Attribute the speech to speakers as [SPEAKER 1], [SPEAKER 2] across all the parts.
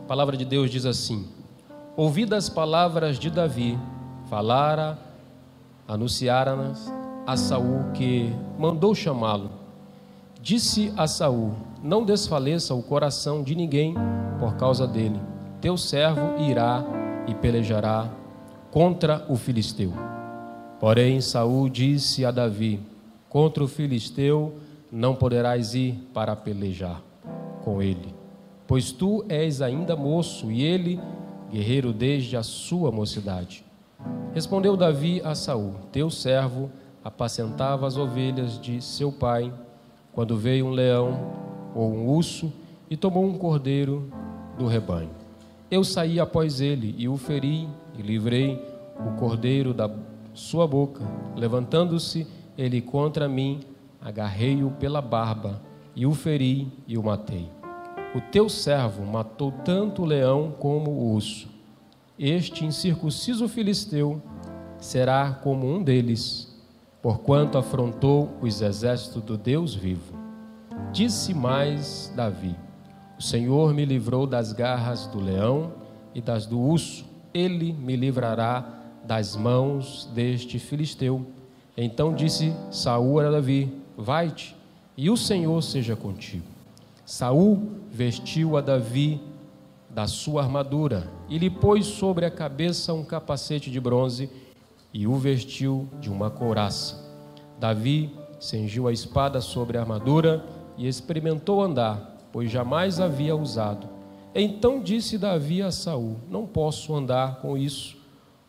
[SPEAKER 1] A palavra de Deus diz assim: ouvidas as palavras de Davi, falara, anunciara-nas a Saul, que mandou chamá-lo. Disse a Saul: não desfaleça o coração de ninguém por causa dele. Teu servo irá e pelejará contra o filisteu. Porém Saul disse a Davi: contra o filisteu não poderás ir para pelejar com ele, pois tu és ainda moço e ele guerreiro desde a sua mocidade. Respondeu Davi a Saul: teu servo apacentava as ovelhas de seu pai, quando veio um leão ou um urso e tomou um cordeiro do rebanho. Eu saí após ele e o feri e livrei o cordeiro da sua boca. Levantando-se ele contra mim, agarrei-o pela barba e o feri e o matei. O teu servo matou tanto o leão como o urso. Este incircunciso filisteu será como um deles, porquanto afrontou os exércitos do Deus vivo. Disse mais Davi: o Senhor me livrou das garras do leão e das do urso, ele me livrará das mãos deste filisteu. Então disse Saul a Davi: vai-te, e o Senhor seja contigo. Saul vestiu a Davi da sua armadura e lhe pôs sobre a cabeça um capacete de bronze e o vestiu de uma couraça. Davi cingiu a espada sobre a armadura e experimentou andar, pois jamais havia usado. Então disse Davi a Saul: não posso andar com isso,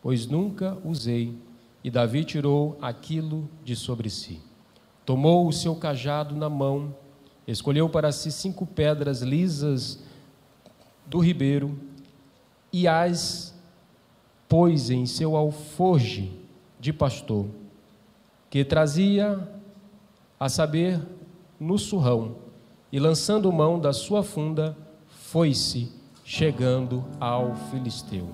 [SPEAKER 1] pois nunca usei. E Davi tirou aquilo de sobre si. Tomou o seu cajado na mão, escolheu para si 5 pedras lisas do ribeiro e as pôs em seu alforje de pastor, que trazia, a saber, no surrão, e lançando mão da sua funda, foi-se, chegando ao filisteu.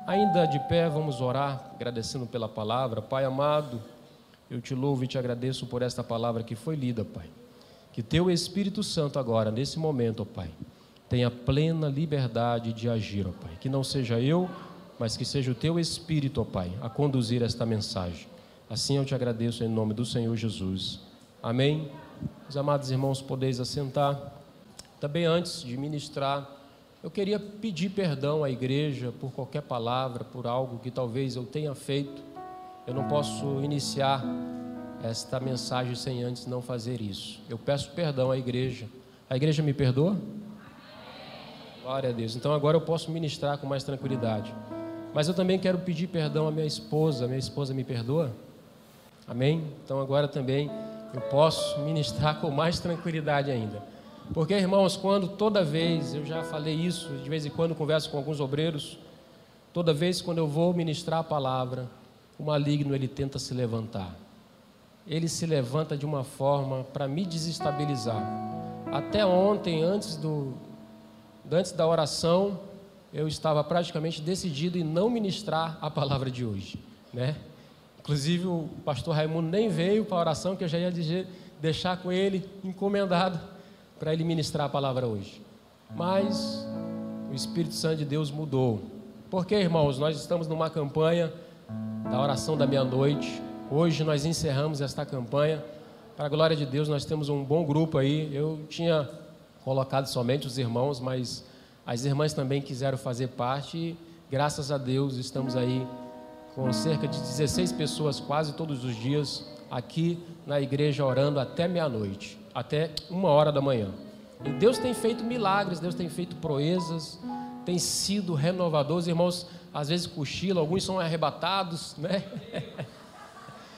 [SPEAKER 1] Ainda de pé, vamos orar, agradecendo pela palavra. Pai amado, eu te louvo e te agradeço por esta palavra que foi lida, Pai. Que teu Espírito Santo agora, nesse momento, ó Pai, tenha plena liberdade de agir, ó Pai. Que não seja eu, mas que seja o teu Espírito, ó Pai, a conduzir esta mensagem. Assim eu te agradeço em nome do Senhor Jesus. Amém. Os amados irmãos, podeis assentar. Também antes de ministrar, eu queria pedir perdão à igreja por qualquer palavra, por algo que talvez eu tenha feito. Eu não posso iniciar esta mensagem sem antes não fazer isso. Eu peço perdão à igreja. A igreja me perdoa? Glória a Deus. Então agora eu posso ministrar com mais tranquilidade. Mas eu também quero pedir perdão à minha esposa. Minha esposa me perdoa? Amém? Então agora também eu posso ministrar com mais tranquilidade ainda. Porque, irmãos, toda vez, eu já falei isso, de vez em quando converso com alguns obreiros, toda vez quando eu vou ministrar a palavra, o maligno ele tenta se levantar. Ele se levanta de uma forma para me desestabilizar. Até ontem, antes da oração, eu estava praticamente decidido em não ministrar a palavra de hoje, né? Inclusive o pastor Raimundo nem veio para a oração, que eu já ia deixar com ele encomendado para ele ministrar a palavra hoje. Mas o Espírito Santo de Deus mudou. Porque, irmãos, nós estamos numa campanha da oração da meia-noite. Hoje nós encerramos esta campanha. Para a glória de Deus, nós temos um bom grupo aí. Eu tinha colocado somente os irmãos, mas as irmãs também quiseram fazer parte. E, graças a Deus, estamos aí com cerca de 16 pessoas quase todos os dias aqui na igreja orando até meia-noite, até 1h da manhã. E Deus tem feito milagres, Deus tem feito proezas, tem sido renovador. Os irmãos às vezes cochilam, alguns são arrebatados, né?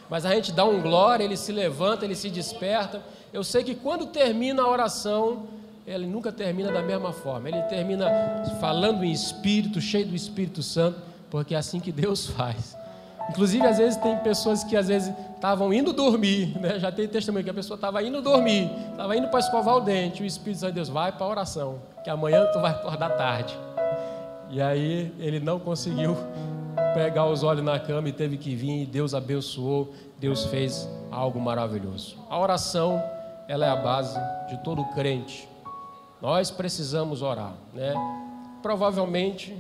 [SPEAKER 1] Mas a gente dá um glória, ele se levanta, ele se desperta. Eu sei que quando termina a oração, ele nunca termina da mesma forma. Ele termina falando em espírito, cheio do Espírito Santo, porque é assim que Deus faz. Inclusive, às vezes, tem pessoas que às vezes estavam indo dormir, né? Já tem testemunho que a pessoa estava indo dormir, estava indo para escovar o dente, o Espírito Santo de Deus, vai para a oração, que amanhã tu vai acordar tarde. E aí, ele não conseguiu pegar os olhos na cama e teve que vir, e Deus abençoou, Deus fez algo maravilhoso. A oração, ela é a base de todo crente. Nós precisamos orar, né? provavelmente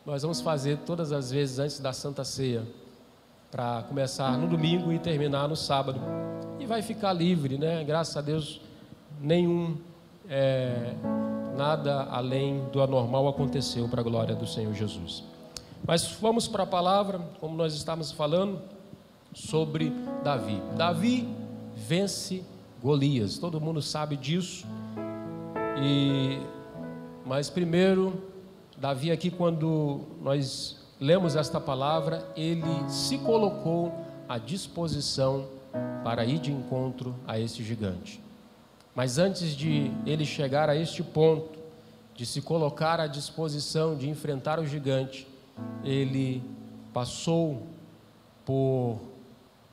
[SPEAKER 1] nós vamos fazer todas as vezes antes da Santa Ceia, para começar no domingo e terminar no sábado. E vai ficar livre, né? Graças a Deus, nada além do anormal aconteceu para a glória do Senhor Jesus. Mas vamos para a palavra, como nós estávamos falando, sobre Davi. Davi vence Golias, todo mundo sabe disso. Mas primeiro, Davi aqui, quando nós lemos esta palavra, ele se colocou à disposição para ir de encontro a esse gigante. Mas antes de ele chegar a este ponto, de se colocar à disposição de enfrentar o gigante, ele passou por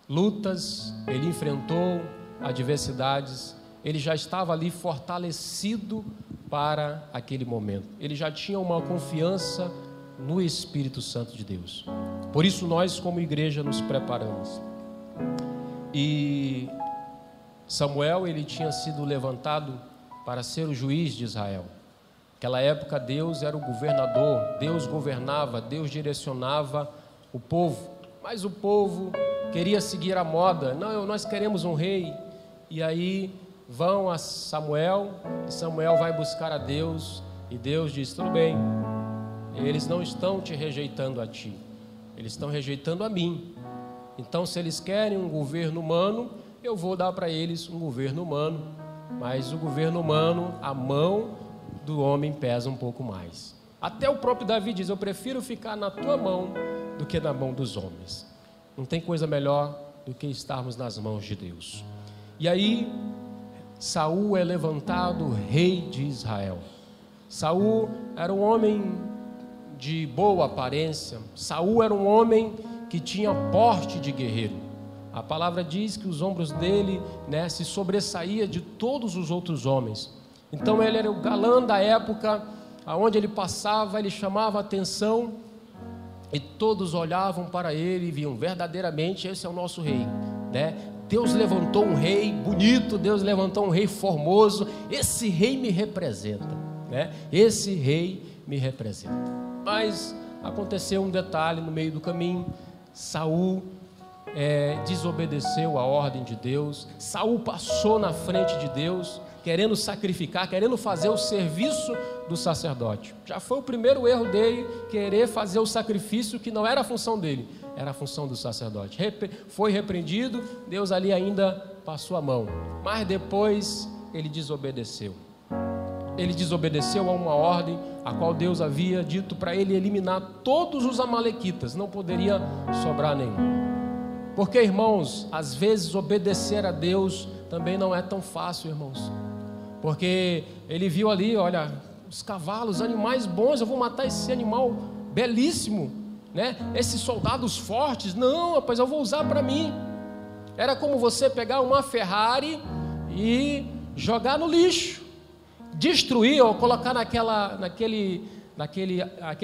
[SPEAKER 1] lutas, ele enfrentou adversidades, ele já estava ali fortalecido para aquele momento. Ele já tinha uma confiança no Espírito Santo de Deus. Por isso nós, como igreja, nos preparamos. E Samuel, ele tinha sido levantado para ser o juiz de Israel. Naquela época Deus era o governador, Deus governava, Deus direcionava o povo. Mas o povo queria seguir a moda. Não, nós queremos um rei. E aí vão a Samuel, e Samuel vai buscar a Deus, e Deus diz: tudo bem, eles não estão te rejeitando a ti, eles estão rejeitando a mim. Então, se eles querem um governo humano, eu vou dar para eles um governo humano. Mas o governo humano, a mão do homem pesa um pouco mais. Até o próprio Davi diz: eu prefiro ficar na tua mão do que na mão dos homens. Não tem coisa melhor do que estarmos nas mãos de Deus. E aí Saul é levantado rei de Israel. Saul era um homem de boa aparência. Saul era um homem que tinha porte de guerreiro. A palavra diz que os ombros dele, se sobressaía de todos os outros homens. Então ele era o galã da época, aonde ele passava, ele chamava a atenção, e todos olhavam para ele e viam: verdadeiramente esse é o nosso rei, Deus levantou um rei bonito, Deus levantou um rei formoso, esse rei me representa, Esse rei me representa. Mas aconteceu um detalhe no meio do caminho. Saul desobedeceu a ordem de Deus. Saul passou na frente de Deus, querendo sacrificar, querendo fazer o serviço do sacerdote. Já foi o primeiro erro dele, querer fazer o sacrifício que não era a função dele, era a função do sacerdote. Foi repreendido, Deus ali ainda passou a mão, mas depois ele desobedeceu. Ele desobedeceu a uma ordem a qual Deus havia dito para ele eliminar todos os amalequitas, não poderia sobrar nenhum. Porque, irmãos, às vezes obedecer a Deus também não é tão fácil, irmãos. Porque ele viu ali, olha, os cavalos, animais bons, eu vou matar esse animal belíssimo, Esses soldados fortes, não, rapaz, eu vou usar para mim. Era como você pegar uma Ferrari e jogar no lixo, destruir ou colocar naquele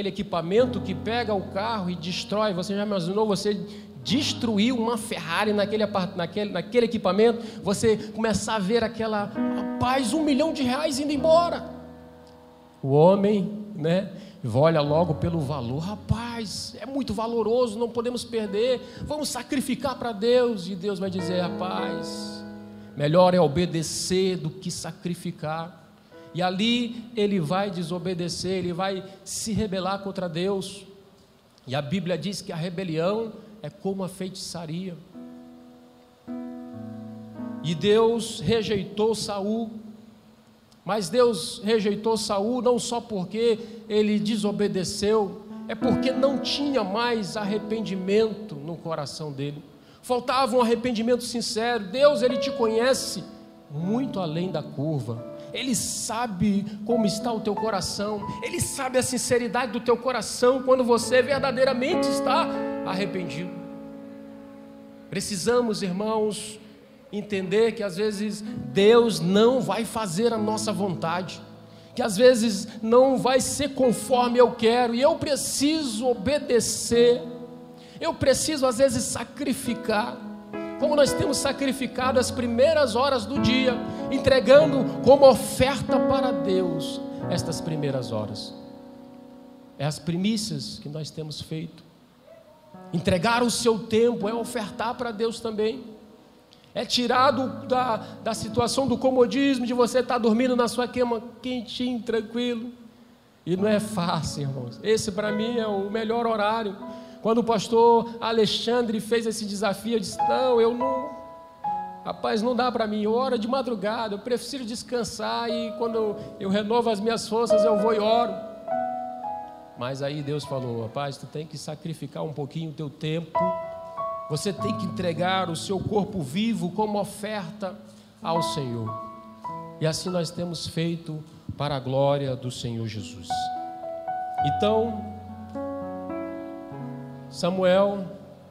[SPEAKER 1] equipamento que pega o carro e destrói. Você já imaginou você destruir uma Ferrari naquele equipamento? Você começar a ver rapaz, R$1 milhão indo embora. O homem, olha logo pelo valor: rapaz, é muito valoroso, não podemos perder, vamos sacrificar para Deus. E Deus vai dizer: rapaz, melhor é obedecer do que sacrificar. E ali ele vai desobedecer, ele vai se rebelar contra Deus. E a Bíblia diz que a rebelião é como a feitiçaria. E Deus rejeitou Saul. Mas Deus rejeitou Saul não só porque ele desobedeceu, é porque não tinha mais arrependimento no coração dele. Faltava um arrependimento sincero. Deus, ele te conhece muito além da curva. Ele sabe como está o teu coração. Ele sabe a sinceridade do teu coração quando você verdadeiramente está arrependido. Precisamos, irmãos, entender que às vezes Deus não vai fazer a nossa vontade, que às vezes não vai ser conforme eu quero, e eu preciso obedecer. Eu preciso às vezes sacrificar, como nós temos sacrificado as primeiras horas do dia, entregando como oferta para Deus estas primeiras horas. é as primícias que nós temos feito. Entregar o seu tempo é ofertar para Deus também. É tirar da situação do comodismo, de você estar dormindo na sua cama quentinho, tranquilo. E não é fácil, irmãos. Esse para mim é o melhor horário. Quando o pastor Alexandre fez esse desafio, eu disse, não, eu não... Rapaz, não dá para mim, eu oro de madrugada, eu prefiro descansar e quando eu renovo as minhas forças, eu vou e oro. Mas aí Deus falou, rapaz, tu tem que sacrificar um pouquinho o teu tempo, você tem que entregar o seu corpo vivo como oferta ao Senhor. E assim nós temos feito para a glória do Senhor Jesus. Então, Samuel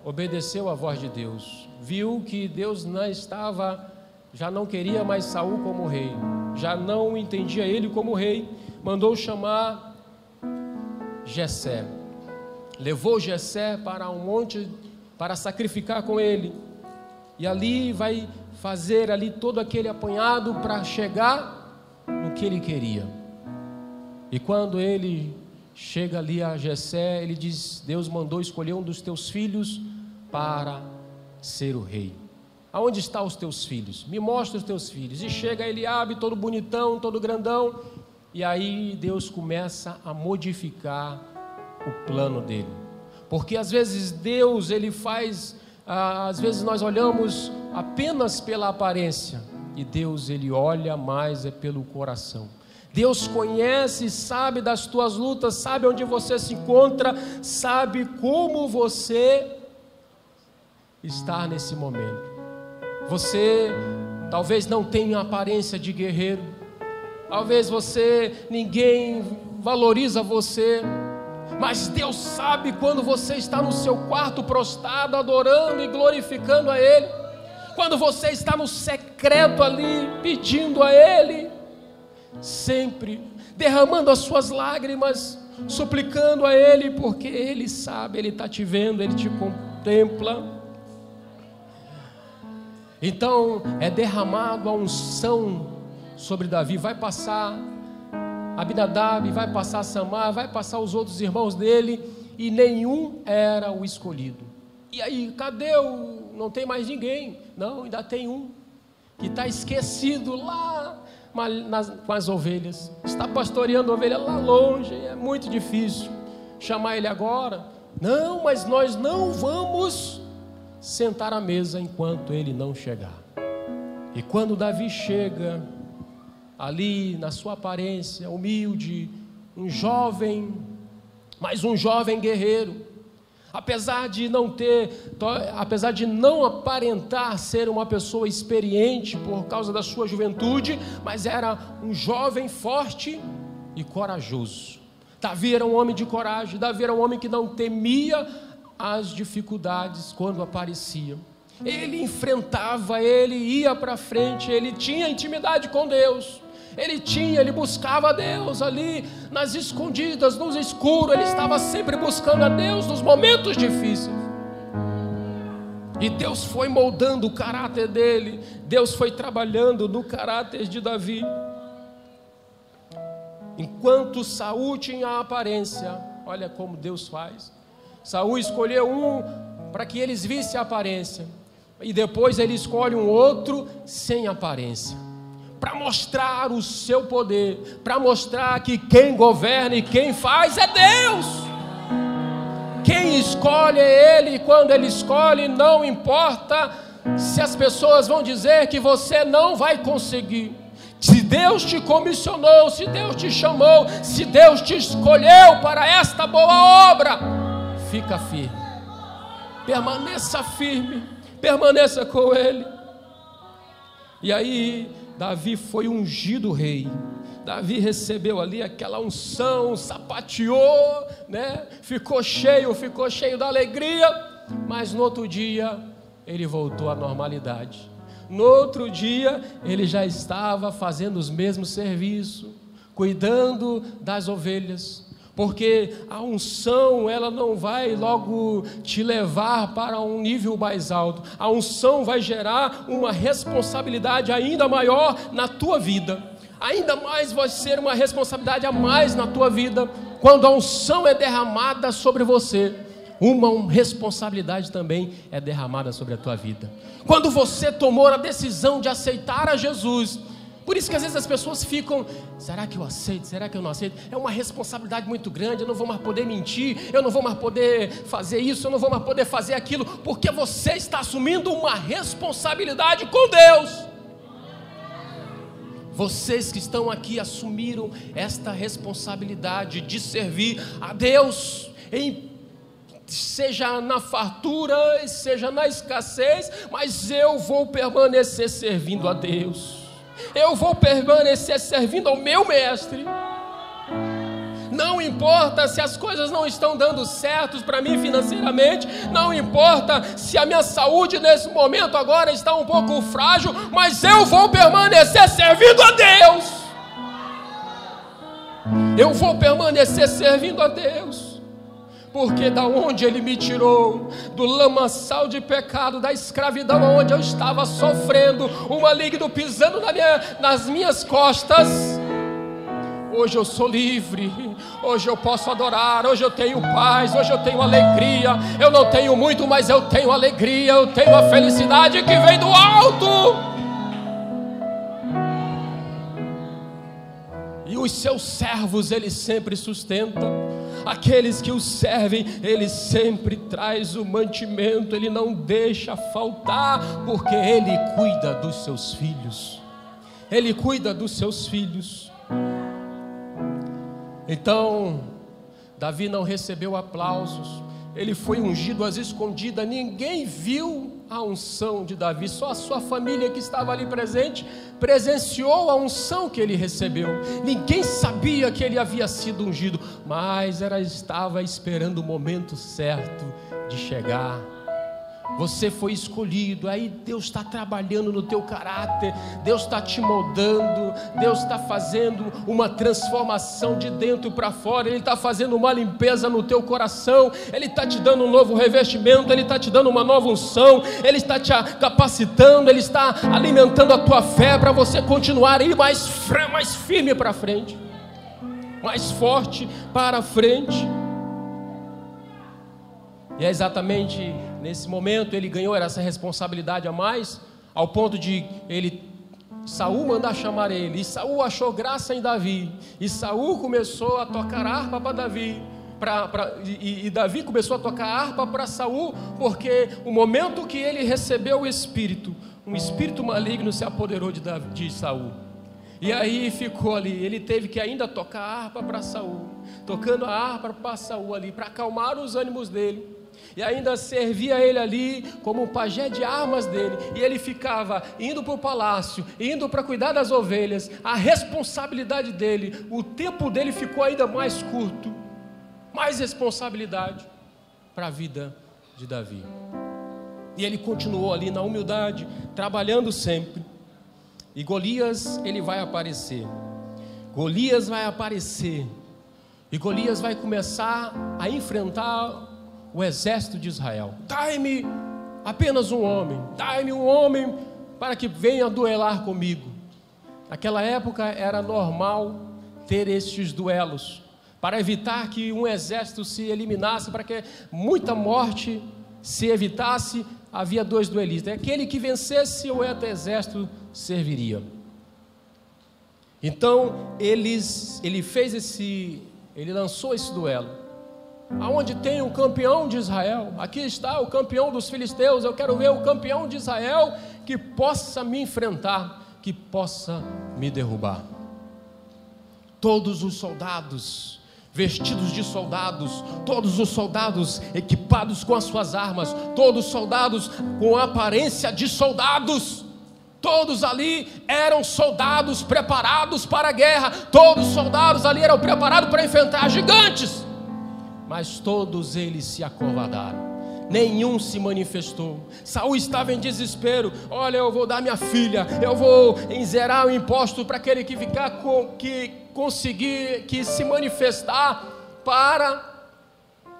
[SPEAKER 1] obedeceu à voz de Deus, viu que Deus já não queria mais Saul como rei, já não entendia ele como rei, mandou chamar Jessé, levou Jessé para um monte para sacrificar com ele, e ali vai fazer ali todo aquele apanhado para chegar no que ele queria. E quando ele chega ali a Jessé, ele diz, Deus mandou escolher um dos teus filhos para ser o rei. Aonde estão os teus filhos? Me mostra os teus filhos. E chega Eliabe, todo bonitão, todo grandão, e aí Deus começa a modificar o plano dele, porque às vezes Deus, ele faz, às vezes nós olhamos apenas pela aparência, e Deus, ele olha mais pelo coração. Deus conhece, sabe das tuas lutas, sabe onde você se encontra, sabe como você está nesse momento. Você talvez não tenha aparência de guerreiro, talvez ninguém valoriza você, mas Deus sabe quando você está no seu quarto prostrado, adorando e glorificando a Ele, quando você está no secreto ali, pedindo a Ele, sempre derramando as suas lágrimas, suplicando a Ele, porque Ele sabe, Ele está te vendo, Ele te contempla. Então é derramado a unção sobre Davi, vai passar Abinadab, vai passar Samar, vai passar os outros irmãos dele, e nenhum era o escolhido. E aí, cadê não tem mais ninguém? Não, ainda tem um, que está esquecido lá com as ovelhas, está pastoreando a ovelha lá longe, é muito difícil chamar ele agora. Não, mas nós não vamos sentar à mesa enquanto ele não chegar. E quando Davi chega, ali na sua aparência humilde, um jovem, mas um jovem guerreiro, apesar de não aparentar ser uma pessoa experiente por causa da sua juventude, mas era um jovem forte e corajoso. Davi era um homem de coragem, Davi era um homem que não temia as dificuldades quando apareciam. Ele enfrentava, ele ia para frente, ele tinha intimidade com Deus. Ele buscava a Deus ali nas escondidas, no escuro, ele estava sempre buscando a Deus nos momentos difíceis. E Deus foi moldando o caráter dele, Deus foi trabalhando no caráter de Davi. Enquanto Saul tinha a aparência, olha como Deus faz. Saul escolheu um para que eles vissem a aparência, e depois ele escolhe um outro sem aparência, para mostrar o seu poder, para mostrar que quem governa e quem faz é Deus. Quem escolhe é Ele, e quando Ele escolhe, não importa se as pessoas vão dizer que você não vai conseguir. Se Deus te comissionou, se Deus te chamou, se Deus te escolheu para esta boa obra, fica firme, permaneça firme, permaneça com Ele. E aí Davi foi ungido rei. Davi recebeu ali aquela unção, sapateou, né? Ficou cheio da alegria, mas no outro dia ele voltou à normalidade. No outro dia ele já estava fazendo os mesmos serviços, cuidando das ovelhas, porque a unção, ela não vai logo te levar para um nível mais alto. A unção vai gerar uma responsabilidade ainda maior na tua vida, ainda mais vai ser uma responsabilidade a mais na tua vida, quando a unção é derramada sobre você, uma responsabilidade também é derramada sobre a tua vida. Quando você tomou a decisão de aceitar a Jesus, por isso que às vezes as pessoas ficam: será que eu aceito? Será que eu não aceito? É uma responsabilidade muito grande, eu não vou mais poder mentir, eu não vou mais poder fazer isso, eu não vou mais poder fazer aquilo, porque você está assumindo uma responsabilidade com Deus. Vocês que estão aqui assumiram esta responsabilidade de servir a Deus, seja na fartura, seja na escassez, mas eu vou permanecer servindo a Deus, eu vou permanecer servindo ao meu mestre. Não importa se as coisas não estão dando certo para mim financeiramente, não importa se a minha saúde nesse momento agora está um pouco frágil, mas eu vou permanecer servindo a Deus. Eu vou permanecer servindo a Deus, porque da onde Ele me tirou, do lamaçal de pecado, da escravidão onde eu estava sofrendo, o maligno pisando nas minhas costas, hoje eu sou livre, hoje eu posso adorar, hoje eu tenho paz, hoje eu tenho alegria. Eu não tenho muito, mas eu tenho alegria, eu tenho a felicidade que vem do alto. E os seus servos Ele sempre sustenta, aqueles que o servem Ele sempre traz o mantimento, Ele não deixa faltar, porque Ele cuida dos seus filhos, Ele cuida dos seus filhos. Então, Davi não recebeu aplausos, ele foi ungido às escondidas, ninguém viu a unção de Davi, só a sua família que estava ali presente, presenciou a unção que ele recebeu. Ninguém sabia que ele havia sido ungido, mas estava esperando o momento certo de chegar. Você foi escolhido, aí Deus está trabalhando no teu caráter, Deus está te moldando, Deus está fazendo uma transformação de dentro para fora, Ele está fazendo uma limpeza no teu coração, Ele está te dando um novo revestimento, Ele está te dando uma nova unção, Ele está te capacitando, Ele está alimentando a tua fé para você continuar aí mais firme para frente, mais forte para frente. E é exatamente nesse momento ele ganhou essa responsabilidade a mais, ao ponto de Saul mandar chamar ele, e Saul achou graça em Davi, e Saul começou a tocar harpa para Davi, e Davi começou a tocar harpa para Saul, porque o momento que ele recebeu o Espírito, um espírito maligno se apoderou de Saul, e aí ficou ali, ele teve que ainda tocar harpa para Saul, tocando a harpa para Saul ali, para acalmar os ânimos dele, e ainda servia ele ali como um pajé de armas dele, e ele ficava indo para o palácio, indo para cuidar das ovelhas, a responsabilidade dele, o tempo dele ficou ainda mais curto, mais responsabilidade para a vida de Davi, e ele continuou ali na humildade, trabalhando sempre, e Golias ele vai aparecer, e Golias vai começar a enfrentar o exército de Israel. Dai-me apenas um homem, dai-me um homem para que venha duelar comigo. Naquela época era normal ter estes duelos, para evitar que um exército se eliminasse, para que muita morte se evitasse, havia dois duelistas, aquele que vencesse o outro exército serviria. Então ele lançou esse duelo. Aonde tem o campeão de Israel, aqui está o campeão dos filisteus, eu quero ver o campeão de Israel que possa me enfrentar, que possa me derrubar. Todos os soldados, vestidos de soldados, todos os soldados equipados com as suas armas, todos os soldados com a aparência de soldados, todos ali eram soldados preparados para a guerra, todos os soldados ali eram preparados para enfrentar gigantes. Mas todos eles se acovardaram, nenhum se manifestou. Saul estava em desespero. Olha, eu vou dar minha filha, eu vou enzerar o imposto para aquele que conseguir que se manifestar para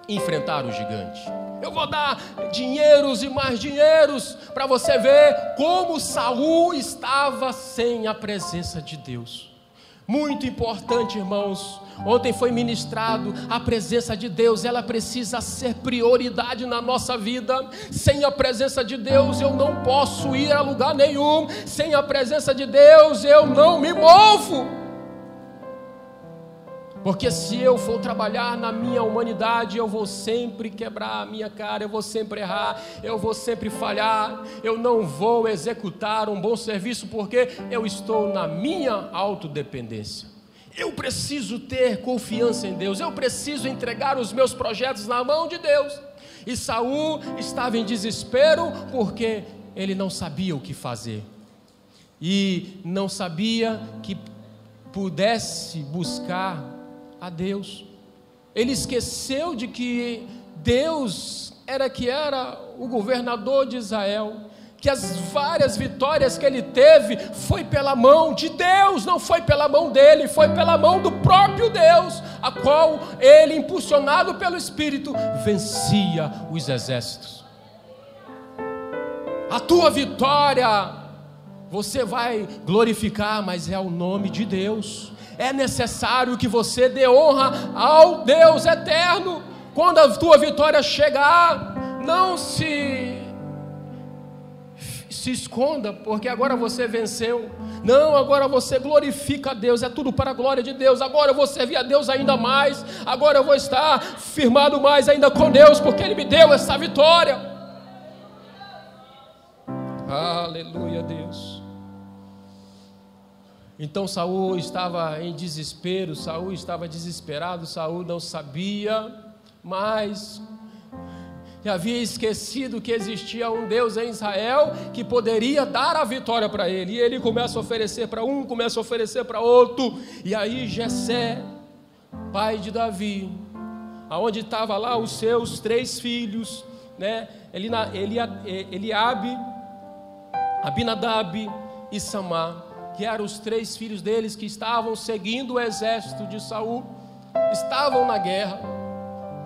[SPEAKER 1] enfrentar o gigante. Eu vou dar dinheiros e mais dinheiros para você ver como Saul estava sem a presença de Deus. Muito importante, irmãos. Ontem foi ministrado, a presença de Deus, ela precisa ser prioridade na nossa vida. Sem a presença de Deus eu não posso ir a lugar nenhum. Sem a presença de Deus eu não me movo. Porque se eu for trabalhar na minha humanidade, eu vou sempre quebrar a minha cara, eu vou sempre errar, eu vou sempre falhar, eu não vou executar um bom serviço, porque eu estou na minha autodependência. Eu preciso ter confiança em Deus, eu preciso entregar os meus projetos na mão de Deus. E Saul estava em desespero, porque ele não sabia o que fazer, e não sabia que pudesse buscar a Deus. Ele esqueceu de que Deus era o governador de Israel, que as várias vitórias que ele teve foi pela mão de Deus, não foi pela mão dele, foi pela mão do próprio Deus, a qual ele, impulsionado pelo Espírito, vencia os exércitos. A tua vitória você vai glorificar, mas é o nome de Deus. É necessário que você dê honra ao Deus eterno. Quando a tua vitória chegar, não se esconda, porque agora você venceu. Não, agora você glorifica a Deus, é tudo para a glória de Deus. Agora eu vou servir a Deus ainda mais. Agora eu vou estar firmado mais ainda com Deus, porque Ele me deu essa vitória. Aleluia, Deus. Então Saul estava em desespero, Saul estava desesperado, Saul não sabia mais, havia esquecido que existia um Deus em Israel que poderia dar a vitória para ele, e ele começa a oferecer para um, começa a oferecer para outro, e aí Jessé, pai de Davi, aonde estava lá os seus 3 filhos, né? Eliabe, Abinadab e Samar, que eram os 3 filhos deles que estavam seguindo o exército de Saul, estavam na guerra.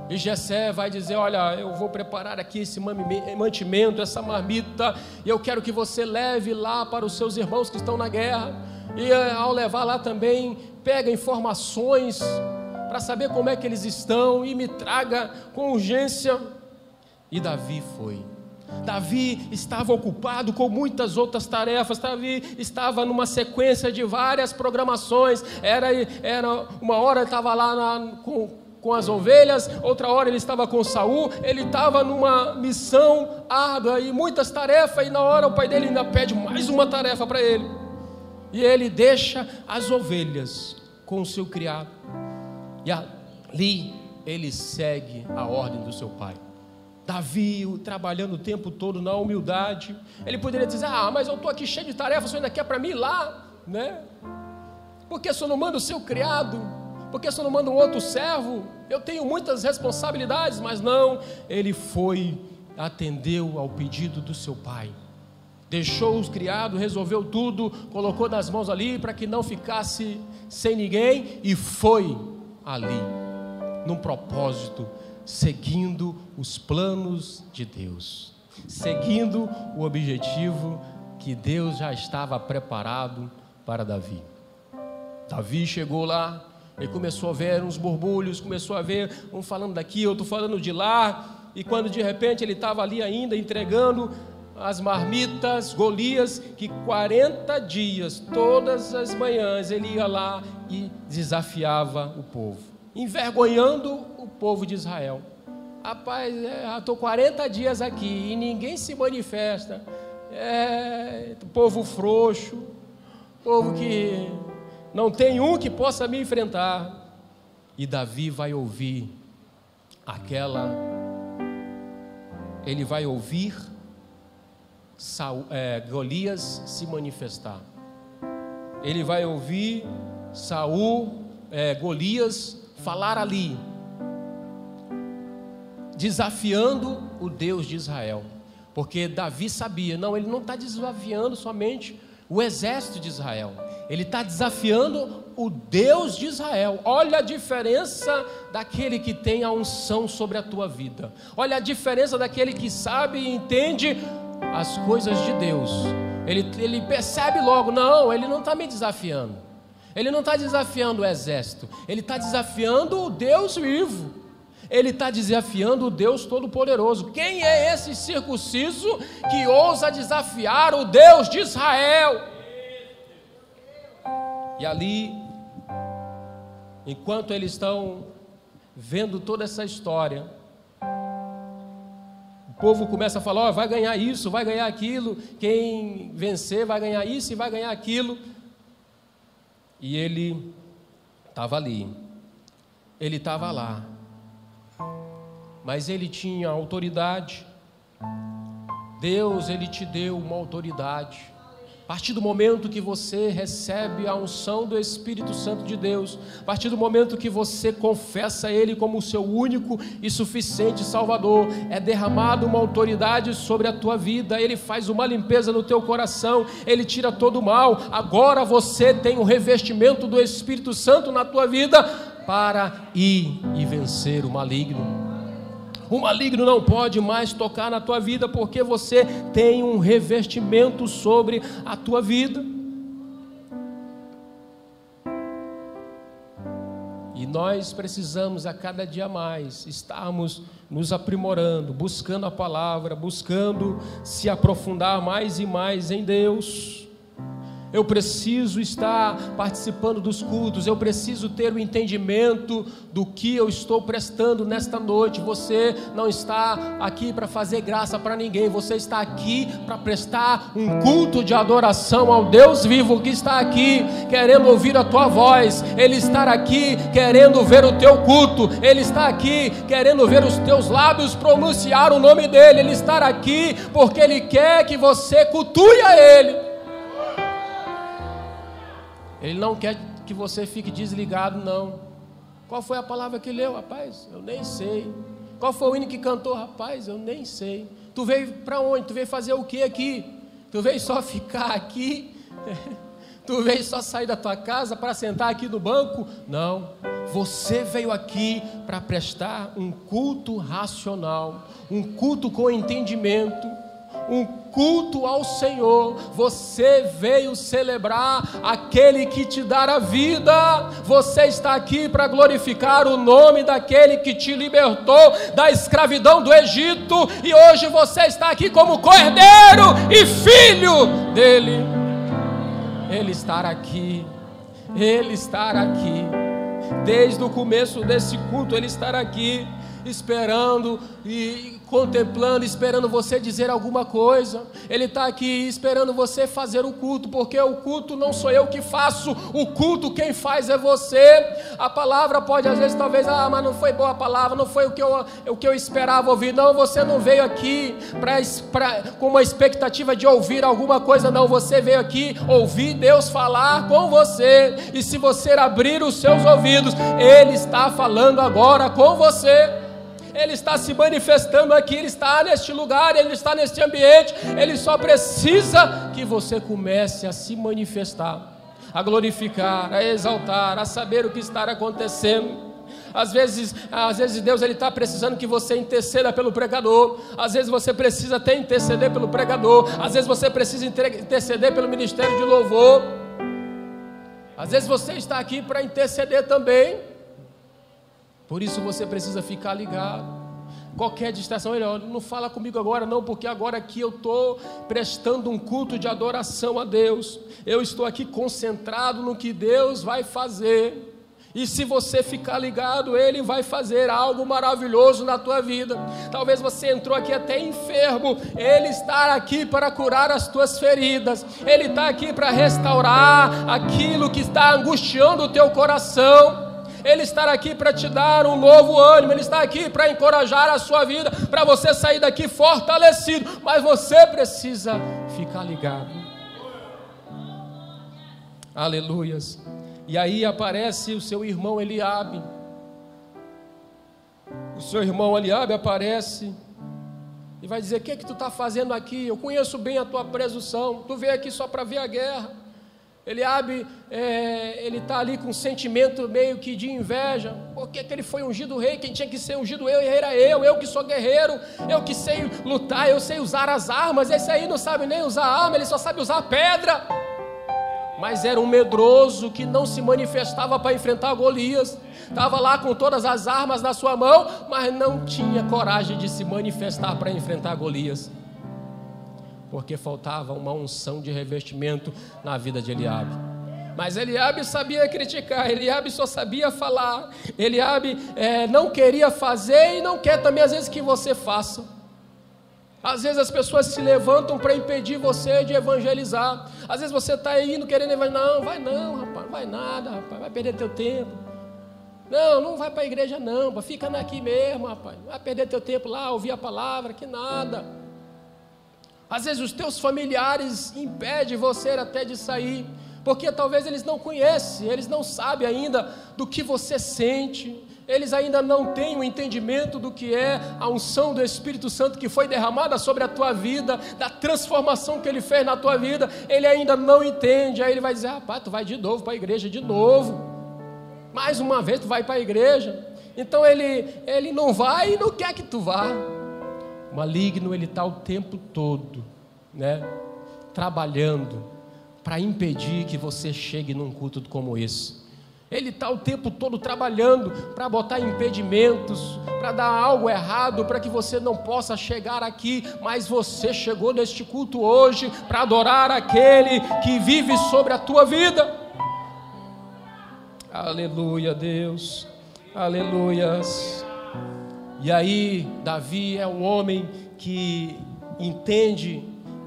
[SPEAKER 1] E Jessé vai dizer: olha, eu vou preparar aqui esse mantimento, essa marmita, e eu quero que você leve lá para os seus irmãos que estão na guerra, e ao levar lá também, pega informações para saber como é que eles estão, e me traga com urgência. E Davi foi. Davi estava ocupado com muitas outras tarefas. Davi estava numa sequência de várias programações. Era uma hora ele estava lá com as ovelhas, outra hora ele estava com Saul. Ele estava numa missão árdua e muitas tarefas, e na hora o pai dele ainda pede mais uma tarefa para ele, e ele deixa as ovelhas com o seu criado, e ali ele segue a ordem do seu pai. Davi trabalhando o tempo todo na humildade. Ele poderia dizer: mas eu estou aqui cheio de tarefas, o senhor ainda quer para mim ir lá, né? Por que o senhor não manda o seu criado? Por que o senhor não manda um outro servo? Eu tenho muitas responsabilidades. Mas não, ele foi, atendeu ao pedido do seu pai, deixou os criados, resolveu tudo, colocou nas mãos ali para que não ficasse sem ninguém, e foi ali, num propósito, seguindo os planos de Deus, seguindo o objetivo que Deus já estava preparado para Davi. Davi chegou lá, ele começou a ver uns borbulhos, começou a ver um falando daqui, outro falando de lá, e quando de repente ele estava ali ainda entregando as marmitas, Golias, que 40 dias, todas as manhãs, ele ia lá e desafiava o povo, envergonhando o povo de Israel. Rapaz, estou 40 dias aqui e ninguém se manifesta. Povo frouxo, povo que não tem um que possa me enfrentar. E Davi vai ouvir ele vai ouvir Golias se manifestar. Ele vai ouvir Golias falar ali, desafiando o Deus de Israel, porque Davi sabia, ele não está desafiando somente o exército de Israel, ele está desafiando o Deus de Israel. Olha a diferença daquele que tem a unção sobre a tua vida, olha a diferença daquele que sabe e entende as coisas de Deus. Ele percebe logo: não, ele não está me desafiando, Ele não está desafiando o exército, ele está desafiando o Deus vivo. Ele está desafiando o Deus Todo-Poderoso. Quem é esse circunciso que ousa desafiar o Deus de Israel? E ali, enquanto eles estão vendo toda essa história, o povo começa a falar: vai ganhar isso, vai ganhar aquilo, quem vencer vai ganhar isso e vai ganhar aquilo. E ele estava ali, ele estava lá, mas ele tinha autoridade. Deus, ele te deu uma autoridade. A partir do momento que você recebe a unção do Espírito Santo de Deus, a partir do momento que você confessa Ele como o seu único e suficiente Salvador, é derramada uma autoridade sobre a tua vida. Ele faz uma limpeza no teu coração, Ele tira todo o mal. Agora você tem o revestimento do Espírito Santo na tua vida para ir e vencer o maligno. O maligno não pode mais tocar na tua vida, porque você tem um revestimento sobre a tua vida. E nós precisamos a cada dia mais estarmos nos aprimorando, buscando a palavra, buscando se aprofundar mais e mais em Deus. Eu preciso estar participando dos cultos, eu preciso ter o entendimento do que eu estou prestando nesta noite. Você não está aqui para fazer graça para ninguém, você está aqui para prestar um culto de adoração ao Deus vivo, que está aqui querendo ouvir a tua voz. Ele está aqui querendo ver o teu culto, Ele está aqui querendo ver os teus lábios pronunciar o nome dEle. Ele está aqui porque Ele quer que você cultue a Ele. Ele não quer que você fique desligado, não. Qual foi a palavra que leu, rapaz? Eu nem sei. Qual foi o hino que cantou, rapaz? Eu nem sei. Tu veio para onde? Tu veio fazer o que aqui? Tu veio só ficar aqui? Tu veio só sair da tua casa para sentar aqui no banco? Não. Você veio aqui para prestar um culto racional, um culto com entendimento, um culto ao Senhor. Você veio celebrar aquele que te dá a vida. Você está aqui para glorificar o nome daquele que te libertou da escravidão do Egito, e hoje você está aqui como cordeiro e filho dele. Ele está aqui, Ele está aqui, desde o começo desse culto Ele está aqui, esperando e contemplando, esperando você dizer alguma coisa. Ele está aqui esperando você fazer o culto, porque o culto não sou eu que faço, o culto quem faz é você. A palavra pode às vezes talvez, mas não foi boa a palavra, não foi o que eu esperava ouvir. Não, você não veio aqui com uma expectativa de ouvir alguma coisa, não. Você veio aqui ouvir Deus falar com você, e se você abrir os seus ouvidos, Ele está falando agora com você. Ele está se manifestando aqui, Ele está neste lugar, Ele está neste ambiente. Ele só precisa que você comece a se manifestar, a glorificar, a exaltar, a saber o que está acontecendo. Às vezes Deus está precisando que você interceda pelo pregador. Às vezes você precisa até interceder pelo pregador. Às vezes você precisa interceder pelo ministério de louvor. Às vezes você está aqui para interceder também. Por isso você precisa ficar ligado. Qualquer distração, ele não fala comigo agora não, porque agora aqui eu estou prestando um culto de adoração a Deus. Eu estou aqui concentrado no que Deus vai fazer. E se você ficar ligado, Ele vai fazer algo maravilhoso na tua vida. Talvez você entrou aqui até enfermo, Ele está aqui para curar as tuas feridas. Ele está aqui para restaurar aquilo que está angustiando o teu coração. Ele está aqui para te dar um novo ânimo. Ele está aqui para encorajar a sua vida, para você sair daqui fortalecido. Mas você precisa ficar ligado. Aleluias. E aí aparece o seu irmão Eliabe. O seu irmão Eliabe aparece e vai dizer: o que é que tu está fazendo aqui? Eu conheço bem a tua presunção. Tu veio aqui só para ver a guerra. Eliabe, ele está ali com um sentimento meio que de inveja. Por que ele foi ungido rei? Quem tinha que ser ungido era eu que sou guerreiro, eu que sei lutar, eu sei usar as armas. Esse aí não sabe nem usar arma, ele só sabe usar pedra. mas era um medroso que não se manifestava para enfrentar Golias. Estava lá com todas as armas na sua mão, mas não tinha coragem de se manifestar para enfrentar Golias, porque faltava uma unção de revestimento na vida de Eliabe. Mas Eliabe sabia criticar, Eliabe só sabia falar, Eliabe não queria fazer e não quer também às vezes que você faça. Às vezes as pessoas se levantam para impedir você de evangelizar. Às vezes você está indo querendo evangelizar, não, vai não, rapaz, não vai nada, rapaz, vai perder teu tempo. Não vai para a igreja não, fica aqui mesmo, rapaz, vai perder teu tempo lá, ouvir a palavra, que nada. Às vezes os teus familiares impedem você até de sair, porque talvez eles não conhecem, eles não sabem ainda do que você sente, eles ainda não têm o entendimento do que é a unção do Espírito Santo que foi derramada sobre a tua vida, da transformação que Ele fez na tua vida. Ele ainda não entende, aí ele vai dizer, rapaz, tu vai de novo para a igreja, de novo, mais uma vez tu vai para a igreja. Então ele não vai e não quer que tu vá. O maligno, ele está o tempo todo, trabalhando para impedir que você chegue num culto como esse. Ele está o tempo todo trabalhando para botar impedimentos, para dar algo errado, para que você não possa chegar aqui, mas você chegou neste culto hoje para adorar aquele que vive sobre a tua vida. Aleluia, Deus, aleluias. E aí, Davi é um homem que entende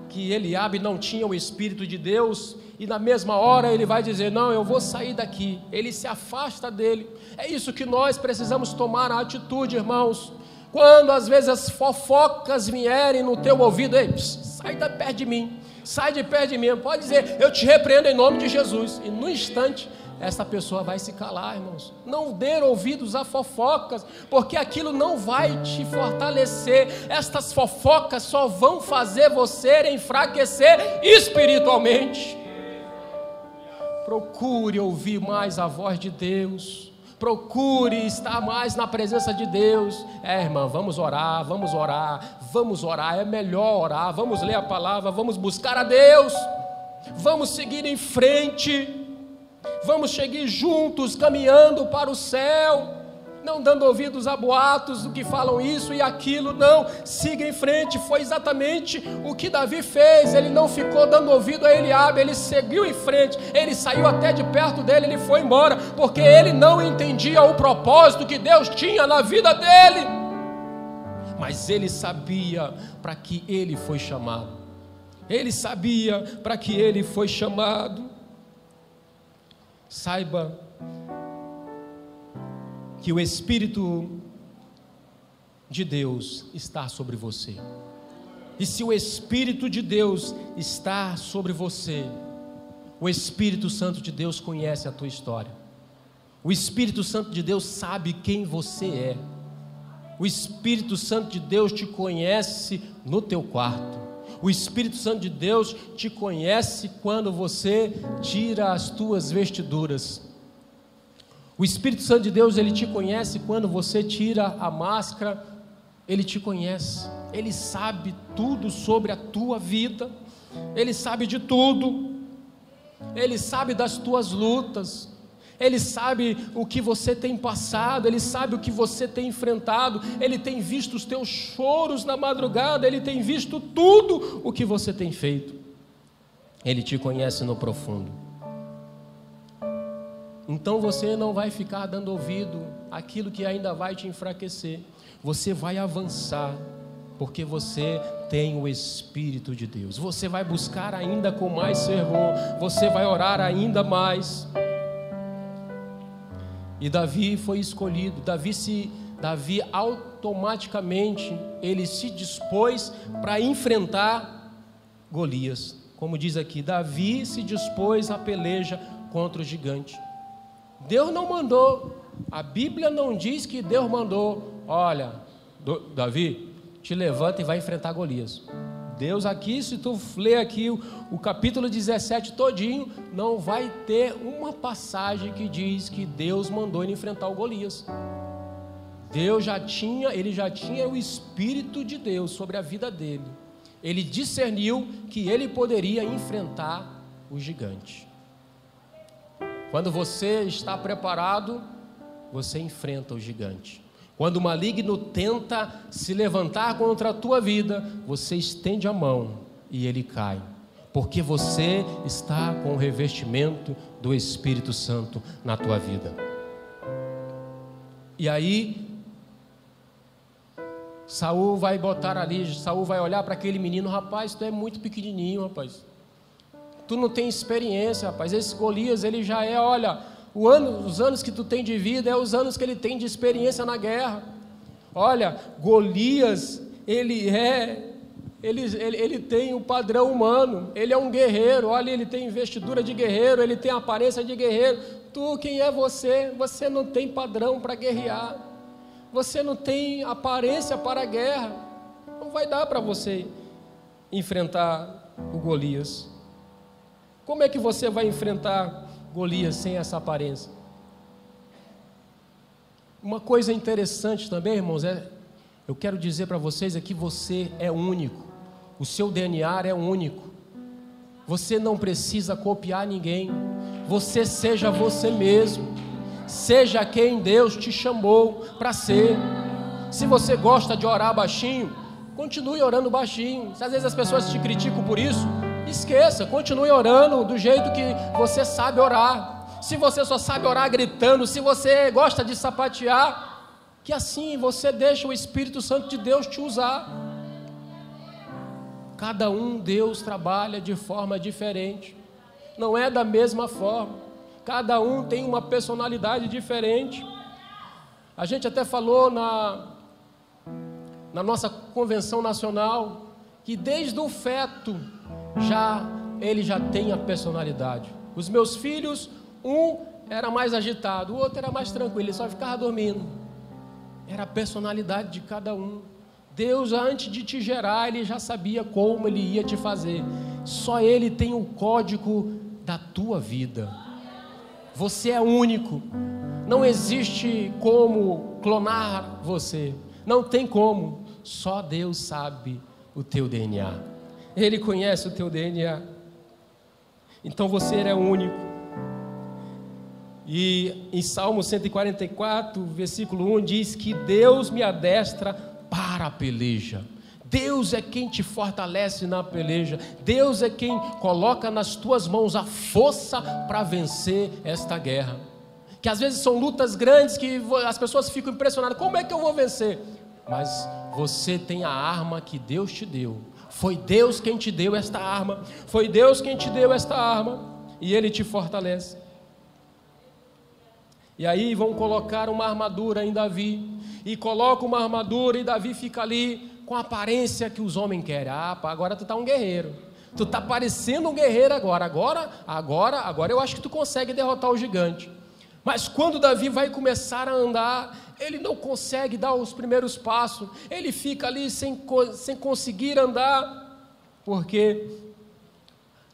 [SPEAKER 1] que Eliabe não tinha o Espírito de Deus, e na mesma hora ele vai dizer, não, eu vou sair daqui. Ele se afasta dele. É isso que nós precisamos tomar a atitude, irmãos. Quando às vezes as fofocas vierem no teu ouvido, ei, sai de perto de mim, sai de perto de mim, pode dizer, eu te repreendo em nome de Jesus, e no instante essa pessoa vai se calar, irmãos. Não dê ouvidos a fofocas, porque aquilo não vai te fortalecer. Estas fofocas só vão fazer você enfraquecer espiritualmente. Procure ouvir mais a voz de Deus, procure estar mais na presença de Deus. Irmã, vamos orar, é melhor orar, vamos ler a palavra, vamos buscar a Deus, vamos seguir em frente, vamos seguir juntos, caminhando para o céu, não dando ouvidos a boatos do que falam isso e aquilo, não, siga em frente. Foi exatamente o que Davi fez. Ele não ficou dando ouvido a Eliabe, ele seguiu em frente, ele saiu até de perto dele, ele foi embora, porque ele não entendia o propósito que Deus tinha na vida dele, mas ele sabia para que ele foi chamado, ele sabia para que ele foi chamado. Saiba que o Espírito de Deus está sobre você, e se o Espírito de Deus está sobre você, o Espírito Santo de Deus conhece a tua história, o Espírito Santo de Deus sabe quem você é, o Espírito Santo de Deus te conhece no teu quarto, o Espírito Santo de Deus te conhece quando você tira as tuas vestiduras. O Espírito Santo de Deus, ele te conhece quando você tira a máscara, ele te conhece, ele sabe tudo sobre a tua vida, ele sabe de tudo, ele sabe das tuas lutas, ele sabe o que você tem passado, ele sabe o que você tem enfrentado, ele tem visto os teus choros na madrugada, ele tem visto tudo o que você tem feito, ele te conhece no profundo. Então você não vai ficar dando ouvido àquilo que ainda vai te enfraquecer, você vai avançar, porque você tem o Espírito de Deus, você vai buscar ainda com mais fervor, você vai orar ainda mais. E Davi foi escolhido, Davi automaticamente, ele se dispôs para enfrentar Golias, como diz aqui, Davi se dispôs à peleja contra o gigante. Deus não mandou, a Bíblia não diz que Deus mandou, olha, Davi, te levanta e vai enfrentar Golias. Deus aqui, se tu ler aqui o capítulo 17 todinho, não vai ter uma passagem que diz que Deus mandou ele enfrentar o Golias. Ele já tinha o Espírito de Deus sobre a vida dele, ele discerniu que ele poderia enfrentar o gigante. Quando você está preparado, você enfrenta o gigante. Quando o maligno tenta se levantar contra a tua vida, você estende a mão e ele cai, porque você está com o revestimento do Espírito Santo na tua vida. E aí, Saul vai botar ali, Saul vai olhar para aquele menino: rapaz, tu é muito pequenininho, rapaz, tu não tem experiência, rapaz. Esse Golias, ele já é, olha, os anos que tu tem de vida é os anos que ele tem de experiência na guerra. Olha, Golias, ele tem o padrão humano, ele é um guerreiro, olha, ele tem vestidura de guerreiro, ele tem aparência de guerreiro. Tu, quem é você? Você não tem padrão para guerrear, você não tem aparência para a guerra, não vai dar para você enfrentar o Golias. Como é que você vai enfrentar Golias sem essa aparência? Uma coisa interessante também, irmãos, eu quero dizer para vocês é que você é único, o seu DNA é único, você não precisa copiar ninguém, você seja você mesmo, seja quem Deus te chamou para ser. Se você gosta de orar baixinho, continue orando baixinho. Se às vezes as pessoas te criticam por isso, esqueça, continue orando do jeito que você sabe orar. Se você só sabe orar gritando, se você gosta de sapatear, que assim você deixa o Espírito Santo de Deus te usar. Cada um, Deus trabalha de forma diferente, não é da mesma forma, cada um tem uma personalidade diferente. A gente até falou na nossa convenção nacional, que desde o feto, ele já tem a personalidade. Os meus filhos, um era mais agitado, o outro era mais tranquilo, ele só ficava dormindo. Era a personalidade de cada um. Deus, antes de te gerar, Ele já sabia como Ele ia te fazer. Só Ele tem o código da tua vida. Você é único. Não existe como clonar você. Não tem como. Só Deus sabe o teu DNA. Ele conhece o teu DNA. Então você é único. E em Salmo 144, versículo 1, diz que Deus me adestra para a peleja. Deus é quem te fortalece na peleja. Deus é quem coloca nas tuas mãos a força para vencer esta guerra. Que às vezes são lutas grandes que as pessoas ficam impressionadas. Como é que eu vou vencer? Mas você tem a arma que Deus te deu. Foi Deus quem te deu esta arma. Foi Deus quem te deu esta arma. E Ele te fortalece. E aí vão colocar uma armadura em Davi. E coloca uma armadura e Davi fica ali com a aparência que os homens querem. Ah, agora tu tá um guerreiro. Tu tá parecendo um guerreiro agora. Agora eu acho que tu consegue derrotar o gigante. Mas quando Davi vai começar a andar, ele não consegue dar os primeiros passos. Ele fica ali sem conseguir andar. Porque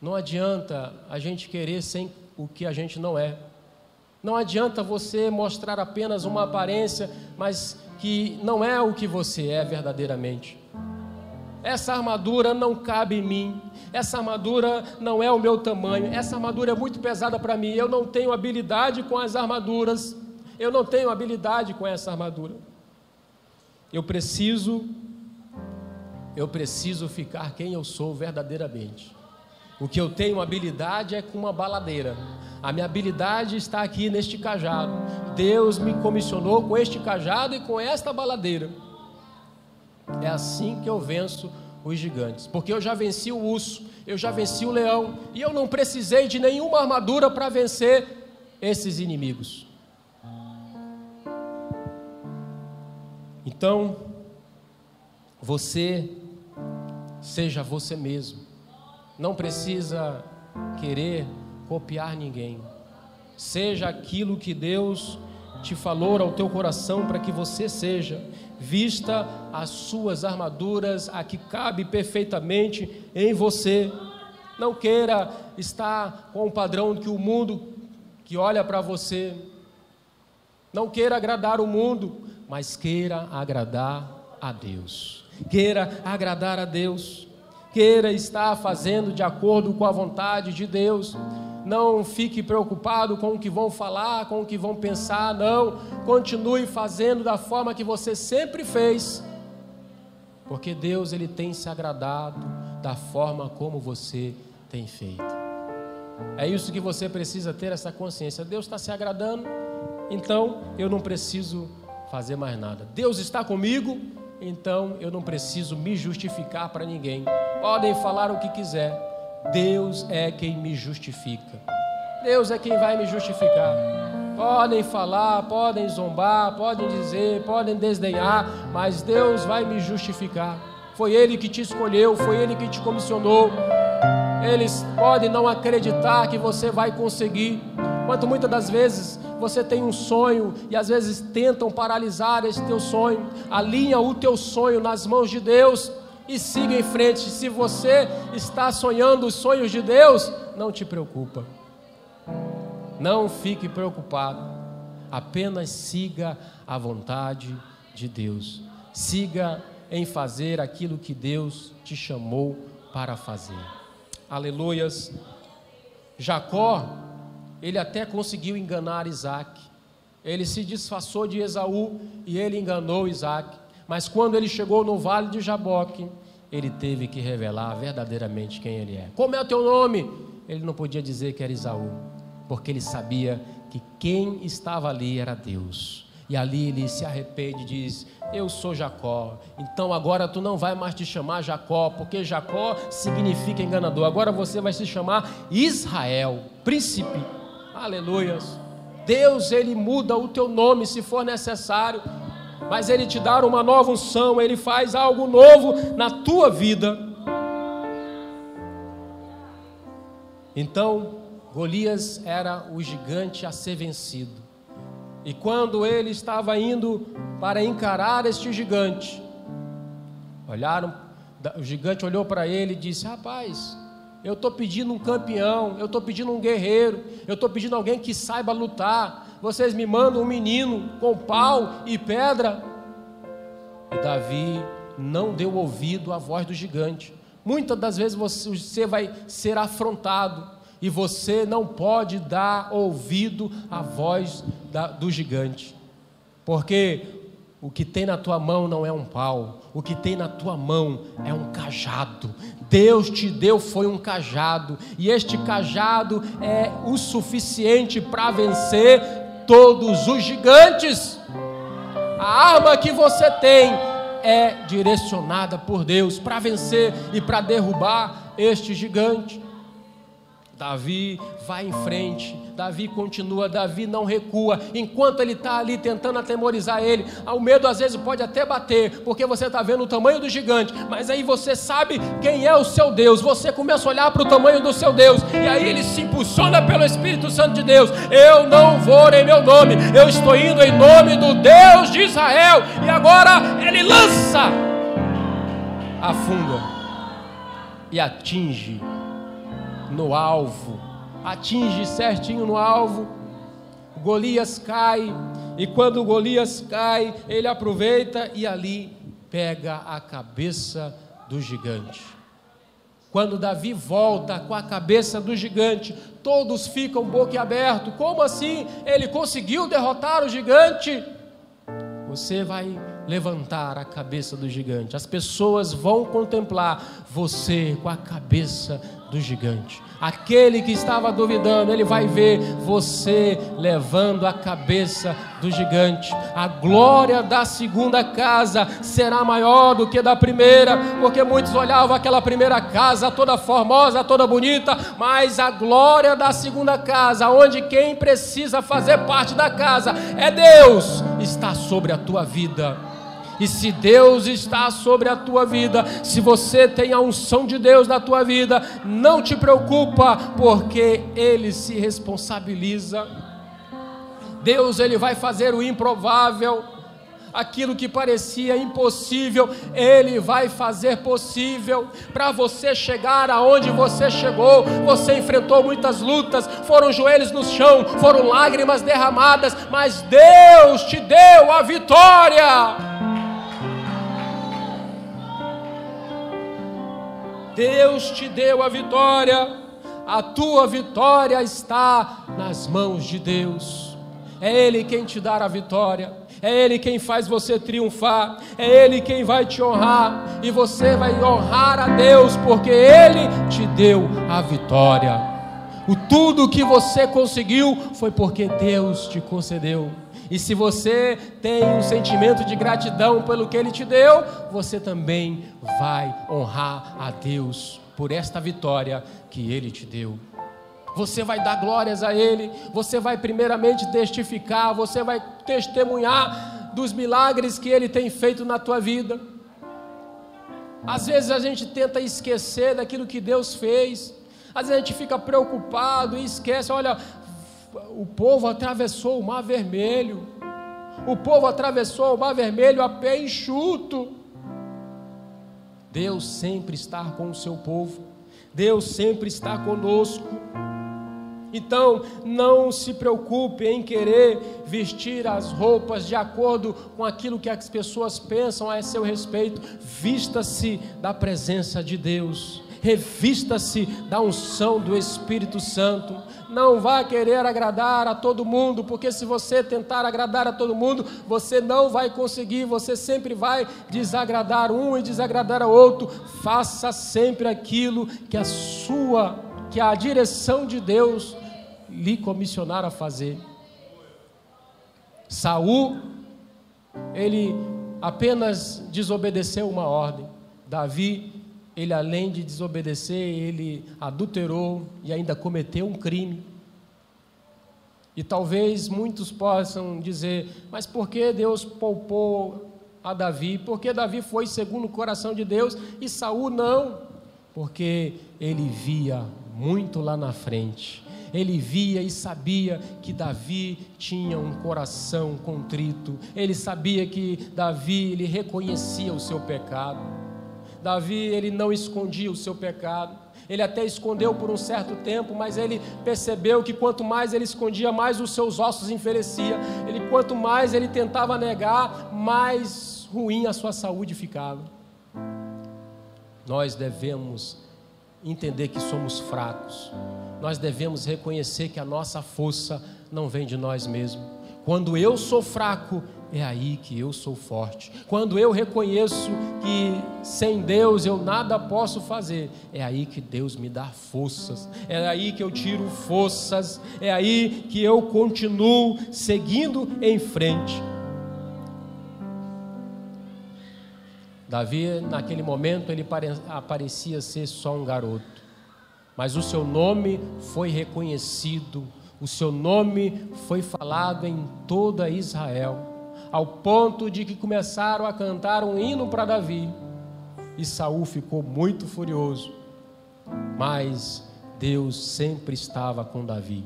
[SPEAKER 1] não adianta a gente querer sem o que a gente não é. Não adianta você mostrar apenas uma aparência, mas que não é o que você é verdadeiramente. Essa armadura não cabe em mim, essa armadura não é o meu tamanho, essa armadura é muito pesada para mim, eu não tenho habilidade com as armaduras, eu não tenho habilidade com essa armadura. Eu preciso ficar quem eu sou verdadeiramente. O que eu tenho habilidade é com uma baladeira. A minha habilidade está aqui neste cajado. Deus me comissionou com este cajado e com esta baladeira. É assim que eu venço os gigantes. Porque eu já venci o urso, eu já venci o leão, e eu não precisei de nenhuma armadura para vencer esses inimigos. Então, você seja você mesmo. Não precisa querer copiar ninguém. Seja aquilo que Deus te falou ao teu coração para que você seja. Vista as suas armaduras, a que cabe perfeitamente em você. Não queira estar com o padrão que o mundo que olha para você. Não queira agradar o mundo, mas queira agradar a Deus. Queira agradar a Deus. Queira estar fazendo de acordo com a vontade de Deus. não fique preocupado com o que vão falar, com o que vão pensar, não. Continue fazendo da forma que você sempre fez, porque Deus, Ele tem se agradado da forma como você tem feito. É isso que você precisa ter, essa consciência. Deus está se agradando, então eu não preciso fazer mais nada. Deus está comigo, então eu não preciso me justificar para ninguém. Podem falar o que quiser, Deus é quem me justifica. Deus é quem vai me justificar. Podem falar, podem zombar, podem dizer, podem desdenhar, mas Deus vai me justificar. Foi Ele que te escolheu, foi Ele que te comissionou. Eles podem não acreditar que você vai conseguir. Quanto muitas das vezes você tem um sonho e às vezes tentam paralisar esse teu sonho. Alinha o teu sonho nas mãos de Deus e siga em frente. Se você está sonhando os sonhos de Deus, não te preocupa. Não fique preocupado. Apenas siga a vontade de Deus. Siga em fazer aquilo que Deus te chamou para fazer. Aleluias. Jacó, ele até conseguiu enganar Isaac. Ele se disfarçou de Esaú e ele enganou Isaac. Mas quando ele chegou no vale de Jaboque, ele teve que revelar verdadeiramente quem ele é. Como é o teu nome? Ele não podia dizer que era Esaú, porque ele sabia que quem estava ali era Deus. E ali ele se arrepende e diz: eu sou Jacó, então agora tu não vai mais te chamar Jacó, porque Jacó significa enganador. Agora você vai se chamar Israel, príncipe. Aleluias. Deus, Ele muda o teu nome se for necessário, mas Ele te dá uma nova unção, Ele faz algo novo na tua vida. Então, Golias era o gigante a ser vencido. E quando ele estava indo para encarar este gigante, o gigante olhou para ele e disse: rapaz, eu estou pedindo um campeão, eu estou pedindo um guerreiro, eu estou pedindo alguém que saiba lutar. Vocês me mandam um menino com pau e pedra. E Davi não deu ouvido à voz do gigante. Muitas das vezes você vai ser afrontado e você não pode dar ouvido à voz do gigante, porque o que tem na tua mão não é um pau, o que tem na tua mão é um cajado. Deus te deu foi um cajado, e este cajado é o suficiente para vencer todos os gigantes. A arma que você tem é direcionada por Deus para vencer e para derrubar este gigante. Davi vai em frente, Davi continua, Davi não recua. Enquanto ele está ali tentando atemorizar ele, o medo às vezes pode até bater, porque você está vendo o tamanho do gigante, mas aí você sabe quem é o seu Deus, você começa a olhar para o tamanho do seu Deus, e aí ele se impulsiona pelo Espírito Santo de Deus. Eu não vou em meu nome, eu estou indo em nome do Deus de Israel. E agora ele lança, afunda e atinge no alvo, atinge certinho no alvo. Golias cai, e quando Golias cai, ele aproveita e ali pega a cabeça do gigante. Quando Davi volta com a cabeça do gigante, todos ficam boquiabertos. Como assim? Ele conseguiu derrotar o gigante? Você vai levantar a cabeça do gigante, as pessoas vão contemplar você com a cabeça do gigante. Aquele que estava duvidando, ele vai ver você levando a cabeça do gigante. A glória da segunda casa será maior do que da primeira, porque muitos olhavam aquela primeira casa toda formosa, toda bonita, mas a glória da segunda casa, onde quem precisa fazer parte da casa é Deus, está sobre a tua vida. E se Deus está sobre a tua vida, se você tem a unção de Deus na tua vida, não te preocupa, porque Ele se responsabiliza. Deus, Ele vai fazer o improvável, aquilo que parecia impossível, Ele vai fazer possível. Para você chegar aonde você chegou, você enfrentou muitas lutas, foram joelhos no chão, foram lágrimas derramadas, mas Deus te deu a vitória. Deus te deu a vitória. a tua vitória está nas mãos de Deus. É Ele quem te dá a vitória, é Ele quem faz você triunfar, é Ele quem vai te honrar, e você vai honrar a Deus, porque Ele te deu a vitória. O tudo que você conseguiu foi porque Deus te concedeu. E se você tem um sentimento de gratidão pelo que Ele te deu, você também vai honrar a Deus por esta vitória que Ele te deu. Você vai dar glórias a Ele, você vai primeiramente testificar, você vai testemunhar dos milagres que Ele tem feito na tua vida. Às vezes a gente tenta esquecer daquilo que Deus fez, às vezes a gente fica preocupado e esquece. Olha, o povo atravessou o Mar Vermelho, o povo atravessou o Mar Vermelho a pé enxuto. Deus sempre está com o seu povo, Deus sempre está conosco. Então, não se preocupe em querer vestir as roupas de acordo com aquilo que as pessoas pensam a seu respeito. Vista-se da presença de Deus, revista-se da unção do Espírito Santo. Não vá querer agradar a todo mundo, porque se você tentar agradar a todo mundo, você não vai conseguir, você sempre vai desagradar um e desagradar a outro. Faça sempre aquilo que a direção de Deus lhe comissionar a fazer. Saul, ele apenas desobedeceu uma ordem. Davi, ele além de desobedecer, ele adulterou e ainda cometeu um crime. E talvez muitos possam dizer: mas por que Deus poupou a Davi? Porque Davi foi segundo o coração de Deus e Saul não? Porque ele via muito lá na frente. Ele via e sabia que Davi tinha um coração contrito. Ele sabia que Davi, ele reconhecia o seu pecado. Davi, ele não escondia o seu pecado. Ele até escondeu por um certo tempo, mas ele percebeu que quanto mais ele escondia, mais os seus ossos envelheciam. Quanto mais ele tentava negar, mais ruim a sua saúde ficava. Nós devemos entender que somos fracos. Nós devemos reconhecer que a nossa força não vem de nós mesmos. Quando eu sou fraco, é aí que eu sou forte. Quando eu reconheço que sem Deus eu nada posso fazer, é aí que Deus me dá forças, é aí que eu tiro forças, é aí que eu continuo seguindo em frente. Davi, naquele momento, ele parecia ser só um garoto, mas o seu nome foi reconhecido, o seu nome foi falado em toda Israel, ao ponto de que começaram a cantar um hino para Davi, e Saul ficou muito furioso, mas Deus sempre estava com Davi.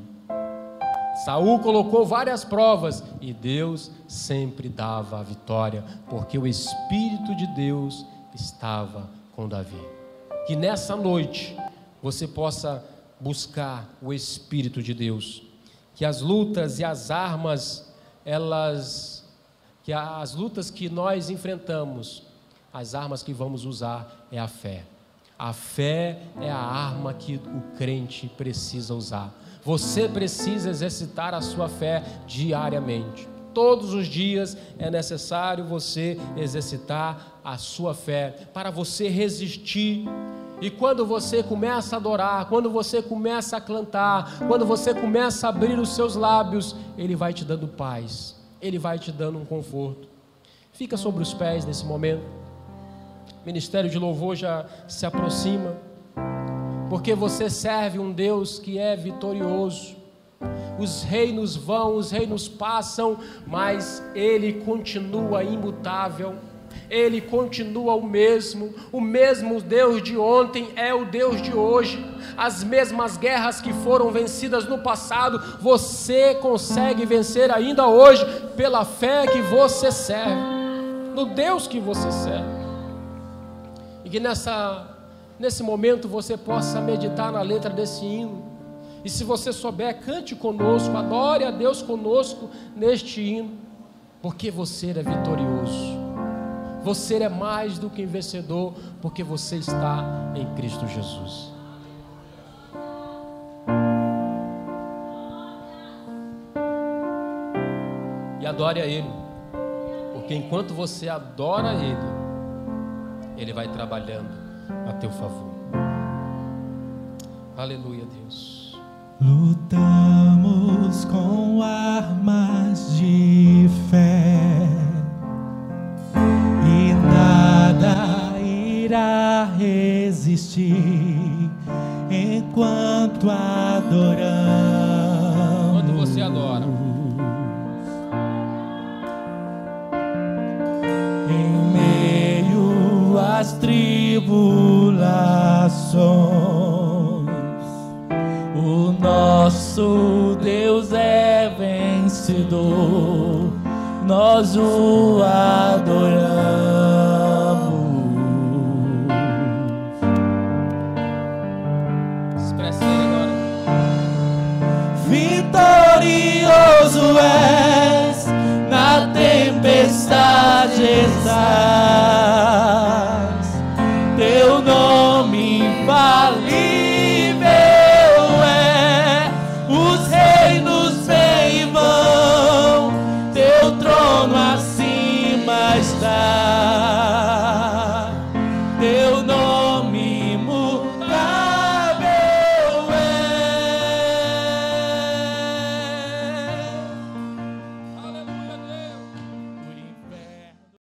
[SPEAKER 1] Saul colocou várias provas e Deus sempre dava a vitória, porque o Espírito de Deus estava com Davi. Que nessa noite você possa buscar o Espírito de Deus, que as lutas e as armas, as lutas que nós enfrentamos, as armas que vamos usar é a fé. A fé é a arma que o crente precisa usar. Você precisa exercitar a sua fé diariamente. Todos os dias é necessário você exercitar a sua fé para você resistir. E quando você começa a adorar, quando você começa a cantar, quando você começa a abrir os seus lábios, Ele vai te dando paz, Ele vai te dando um conforto. Fica sobre os pés nesse momento. O ministério de louvor já se aproxima, porque você serve um Deus que é vitorioso. Os reinos vão, os reinos passam, mas Ele continua imutável. Ele continua o mesmo Deus de ontem é o Deus de hoje. As mesmas guerras que foram vencidas no passado, você consegue vencer ainda hoje, pela fé que você serve, no Deus que você serve. E que nesse momento você possa meditar na letra desse hino, e se você souber, cante conosco, adore a Deus conosco neste hino, porque você é vitorioso. Você é mais do que vencedor, porque você está em Cristo Jesus. adore a Ele, porque enquanto você adora Ele, Ele vai trabalhando a teu favor. Aleluia, Deus.
[SPEAKER 2] Lutamos com armas de fé e nada irá resistir enquanto adoramos.
[SPEAKER 1] Enquanto você adora,
[SPEAKER 2] em meio às tribulações, o nosso Deus é vencedor, nós o adoramos.
[SPEAKER 1] expressa Ele agora.
[SPEAKER 2] Vitorioso és, na tempestade estás, teu nome infalível é, os reinos vêm e vão, teu trono acima está.